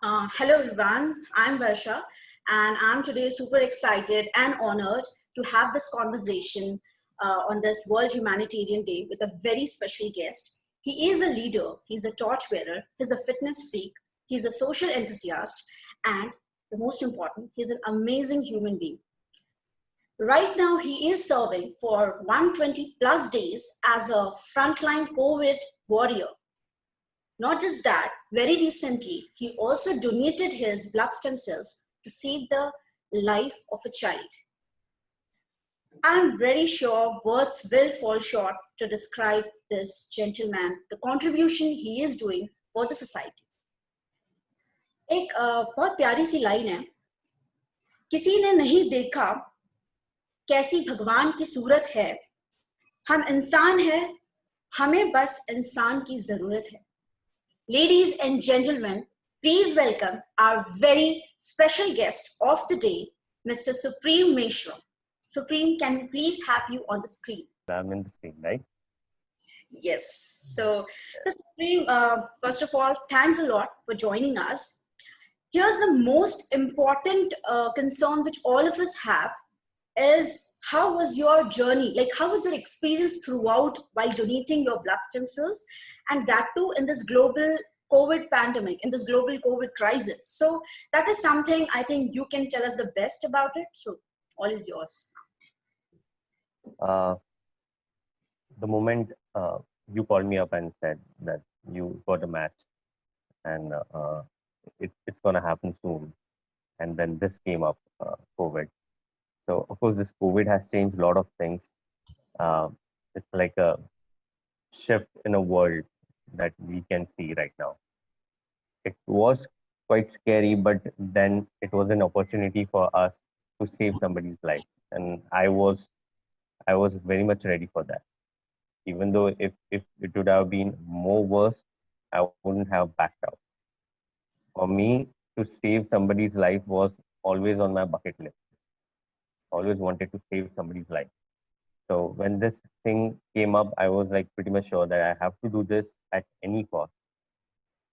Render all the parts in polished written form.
Hello everyone, I'm Varsha and I'm today super excited and honored to have this conversation on this World Humanitarian Day with a very special guest. He is a leader, he's a torchbearer, he's a fitness freak, he's a social enthusiast, and the most important, he's an amazing human being. Right now, he is serving for 120 plus days as a frontline COVID warrior. Not just that, very recently, he also donated his blood stem cells to save the life of a child. I'm very sure words will fall short to describe this gentleman, the contribution he is doing for the society. एक बहुत प्यारी सी line है, किसी ने नहीं देखा कैसी भगवान की सूरत है, हम इंसान हैं, हमें बस इंसान की जरूरत है. Ladies and gentlemen, please welcome our very special guest of the day, Mr. Supreme Meshram. Supreme, can we please have you on the screen? I'm in the screen, right? Yes. So Supreme, first of all, thanks a lot for joining us. Here's the most important concern which all of us have is how was your journey? Like, how was your experience throughout while donating your blood stem cells? And that too in this global COVID pandemic, in this global COVID crisis. So that is something I think you can tell us the best about it. So all is yours. The moment you called me up and said that you got a match and it's going to happen soon, and then this came up, COVID. So of course, this COVID has changed a lot of things. It's like a shift in a world that we can see right now. It was quite scary, but then it was an opportunity for us to save somebody's life, and I was very much ready for that. Even though if it would have been more worse, I wouldn't have backed out. For me, to save somebody's life was always on my bucket list. Always wanted to save somebody's life. So when this thing came up, I was like pretty much sure that I have to do this at any cost.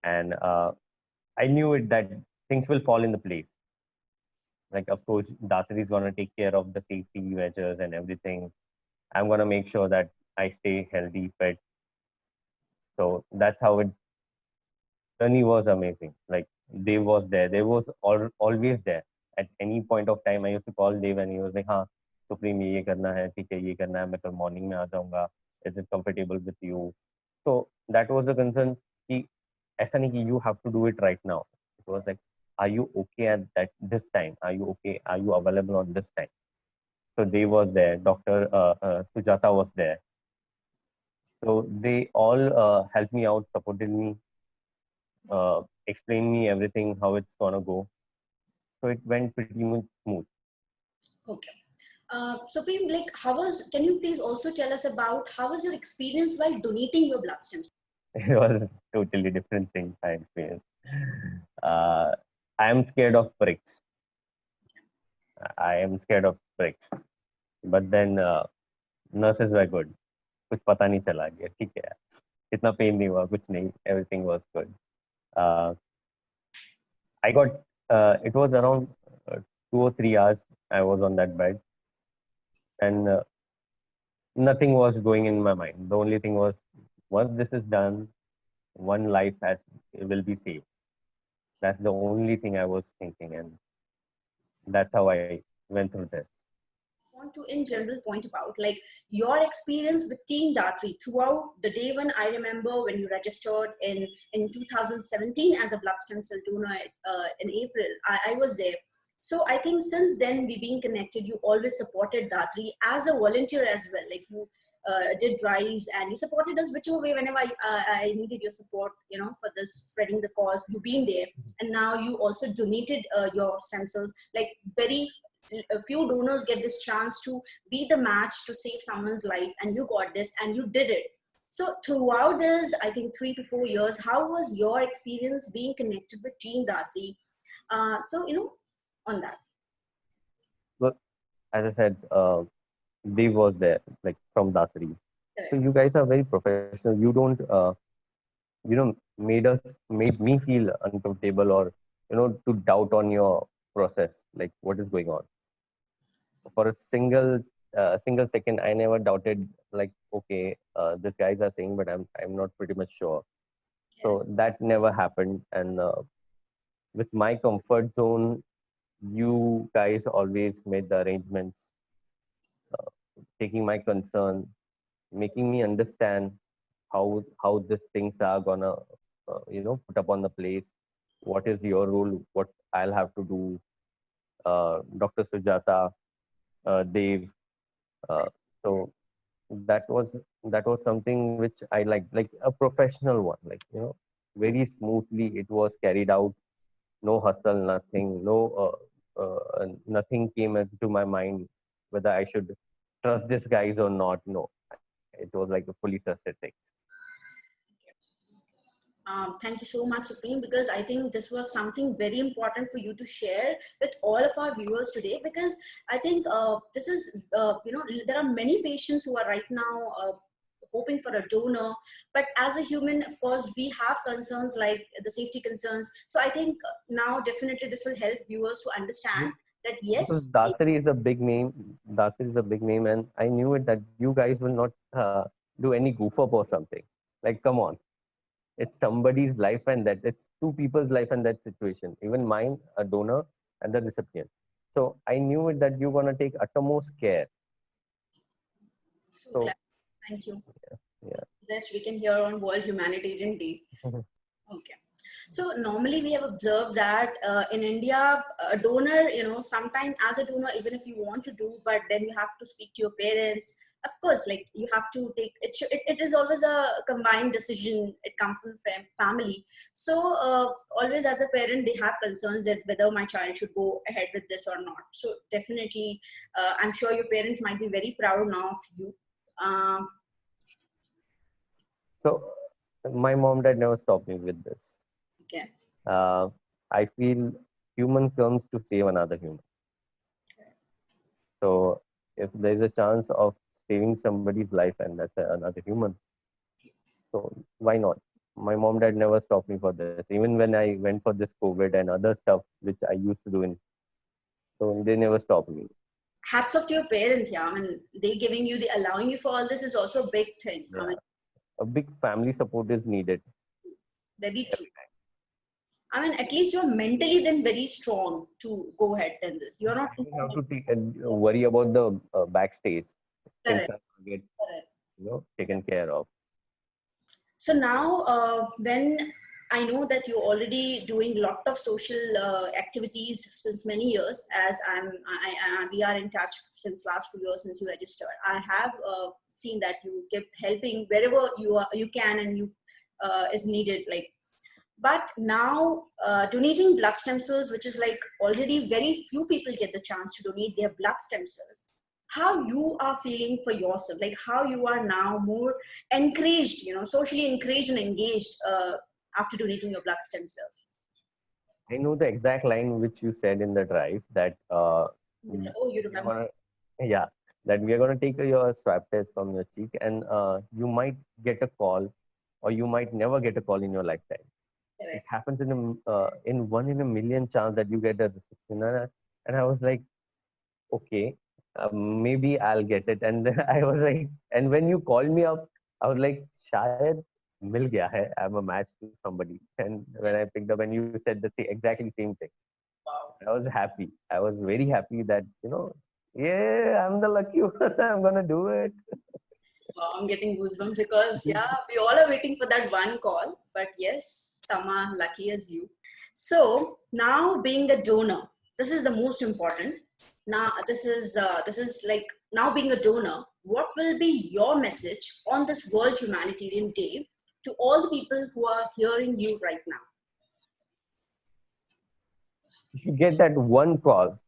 And I knew it that things will fall into place. Like, of course, Datri is going to take care of the safety measures and everything. I'm going to make sure that I stay healthy, fit. So that's how it. Journey was amazing. Like, Dave was there. Dave was always there. At any point of time, I used to call Dave and he was like, "हाँ, Supreme ये करना है, ठीक है ये करना है, मैं कल morning में आ जाऊँगा. Is it comfortable with you?" So that was the concern. कि ऐसा नहीं कि you have to do it right now. It was like, are you okay at this time? Are you okay? Are you available on this time? So Dave was there. Dr. Sujata was there. So they all helped me out, supported me, explained me everything, how it's gonna go. So it went pretty much smooth. Okay. Supreme, like, can you please also tell us about how was your experience while donating your blood stem cells? It was a totally different thing I experienced. I am scared of pricks. I am scared of pricks. But then nurses were good. कुछ पता नहीं चला गया ठीक है इतना pen नहीं हुआ कुछ नहीं everything was good. I got it was around 2 or 3 hours I was on that bed and nothing was going in my mind. The only thing was once this is done, one life will be saved. That's the only thing I was thinking, and that's how I went through this. Want to in general point about like your experience with Team Datri throughout the day when I remember when you registered in 2017 as a blood stem cell donor in April. I was there. So I think since then we've been connected. You always supported Datri as a volunteer as well. Like you did drives and you supported us whichever way whenever I needed your support, you know, for this spreading the cause. You've been there, and now you also donated your stem cells. Like very a few donors get this chance to be the match to save someone's life, and you got this and you did it. So throughout this, I think 3 to 4 years, how was your experience being connected with Team Datri? So you know, on that. Well, as I said, Dave was there, like from Datri. So you guys are very professional. You don't, made me feel uncomfortable or to doubt on your process, like what is going on. For a single second, I never doubted, like, okay, these guys are saying, but I'm not pretty much sure. So that never happened. And with my comfort zone, you guys always made the arrangements, taking my concern, making me understand how these things are gonna put up on the place. What is your role? What I'll have to do? Dr. Sujata, Dave. Uh, so that was something which I like a professional one. Like, very smoothly it was carried out. No hustle, nothing. No, nothing came into my mind whether I should trust these guys or not. No, it was like a fully trusted thing. Thank you so much, Supreme, because I think this was something very important for you to share with all of our viewers today. Because I think this is, there are many patients who are right now hoping for a donor, but as a human, of course, we have concerns like the safety concerns. So I think now definitely this will help viewers to understand that Because yes. Datri is a big name. Datri is a big name, and I knew it that you guys will not do any goof up or something. Like, come on, it's somebody's life, and that it's two people's life and that situation. Even mine, a donor, and the recipient. So I knew it that you're gonna take uttermost care. So So glad. Thank you. yeah. Best we can hear on World Humanitarian Day. Okay. So normally we have observed that in India, a donor, sometimes as a donor, even if you want to do, but then you have to speak to your parents. Of course, like you have to take it. It is always a combined decision. It comes from family. So always as a parent, they have concerns that whether my child should go ahead with this or not. So definitely, I'm sure your parents might be very proud now of you. Um, So my mom dad never stopped me with this. okay. I feel human comes to save another human. So if there's a chance of saving somebody's life and that's another human, so why not? My mom dad never stopped me for this. Even when I went for this COVID and other stuff which I used to do so they never stopped me. Hats off to your parents. Yeah, I mean, they giving you the allowing you for all this is also a big thing. I Yeah, mean, a big family support is needed. very true. I mean, at least you're mentally then very strong to go ahead and this. You're not You have to worry about the backstage. Things correct. are get Correct. taken care of. So now, when I know that you're already doing a lot of social activities since many years, as we are in touch since last few years since you registered. I have seen that you keep helping wherever you can and you is needed. Like, but now donating blood stem cells, which is like already very few people get the chance to donate their blood stem cells. How you are feeling for yourself, like how you are now more encouraged, socially encouraged and engaged after donating your blood stem cells. I know the exact line which you said in the drive that Oh, you we are remember? gonna, yeah, that we are gonna take your swab test from your cheek, and you might get a call, or you might never get a call in your lifetime. It Correct. happens in 1 in a million chance that you get a reception, and I was like, okay, maybe I'll get it. And then I was like, and when you called me up, I was like, shayad mil gaya hai. I'm a match to somebody. And when I picked up and you said the exactly same thing, Wow. I was happy. I was very happy that, yeah, I'm the lucky one. I'm going to do it. Wow, I'm getting goosebumps because yeah, we all are waiting for that one call. But yes, some are lucky as you. So now being a donor, this is the most important. Now this is like now being a donor. What will be your message on this World Humanitarian Day to all the people who are hearing you right now? If you get that one call,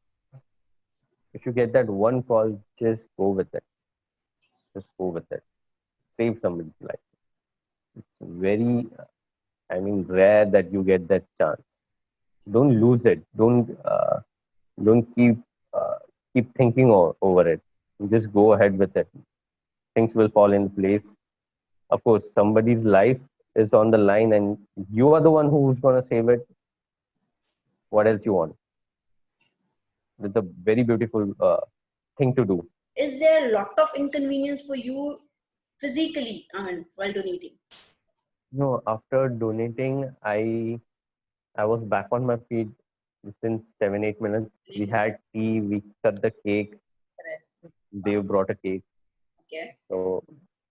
just go with it. Just go with it. Save somebody's life. It's very, rare that you get that chance. Don't lose it. Don't keep thinking over it. Just go ahead with it. Things will fall in place. Of course, somebody's life is on the line, and you are the one who's gonna save it. what else you want? It's a very beautiful thing to do. Is there a lot of inconvenience for you physically, while donating? No, after donating, I was back on my feet within 7-8 minutes. We had tea, we cut the cake. They brought a cake. Okay. So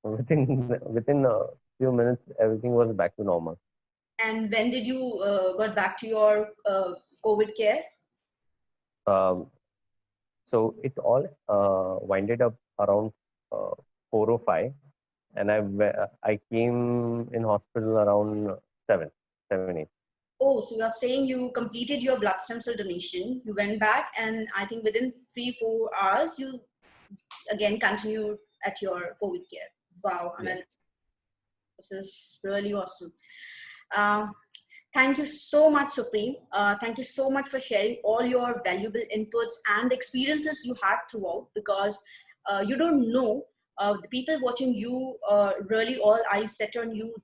within a few minutes, everything was back to normal. And when did you got back to your COVID care? Um, so it all winded up around 4:05, and I came in hospital around 7, 8. Oh, so you're saying you completed your blood stem cell donation, you went back, and I think within 3-4 hours, you again continued at your COVID care. Wow, I mean, this is really awesome. Thank you so much, Supreme. Thank you so much for sharing all your valuable inputs and experiences you had throughout, because you don't know, the people watching you, really all eyes set on you.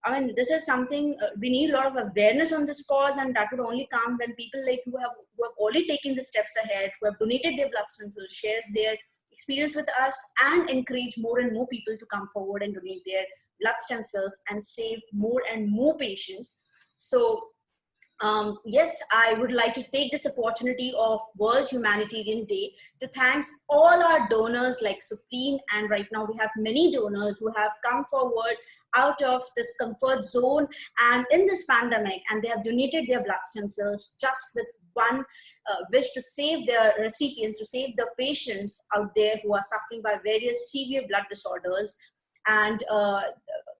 I mean, this is something, we need a lot of awareness on this cause, and that would only come when people like who have already taken the steps ahead, who have donated their blood stem cells, shares their experience with us, and encourage more and more people to come forward and donate their blood stem cells and save more and more patients. So yes, I would like to take this opportunity of World Humanitarian Day to thank all our donors like Supreme, and right now we have many donors who have come forward out of this comfort zone and in this pandemic, and they have donated their blood stem cells just with one wish to save their recipients, to save the patients out there who are suffering by various severe blood disorders. And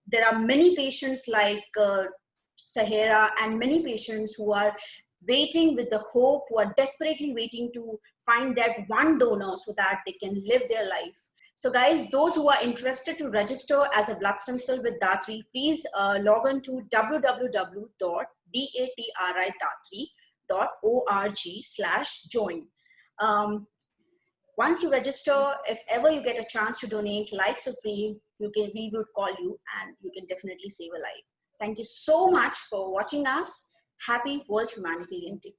there are many patients like Sahara, and many patients who are waiting with the hope, who are desperately waiting to find that one donor so that they can live their life. So guys, those who are interested to register as a blood stem cell with Dhatri, please log on to www.datri.org/join. Once you register, if ever you get a chance to donate like Supreme, we would call you and you can definitely save a life. Thank you so much for watching us. Happy World Humanitarian Day.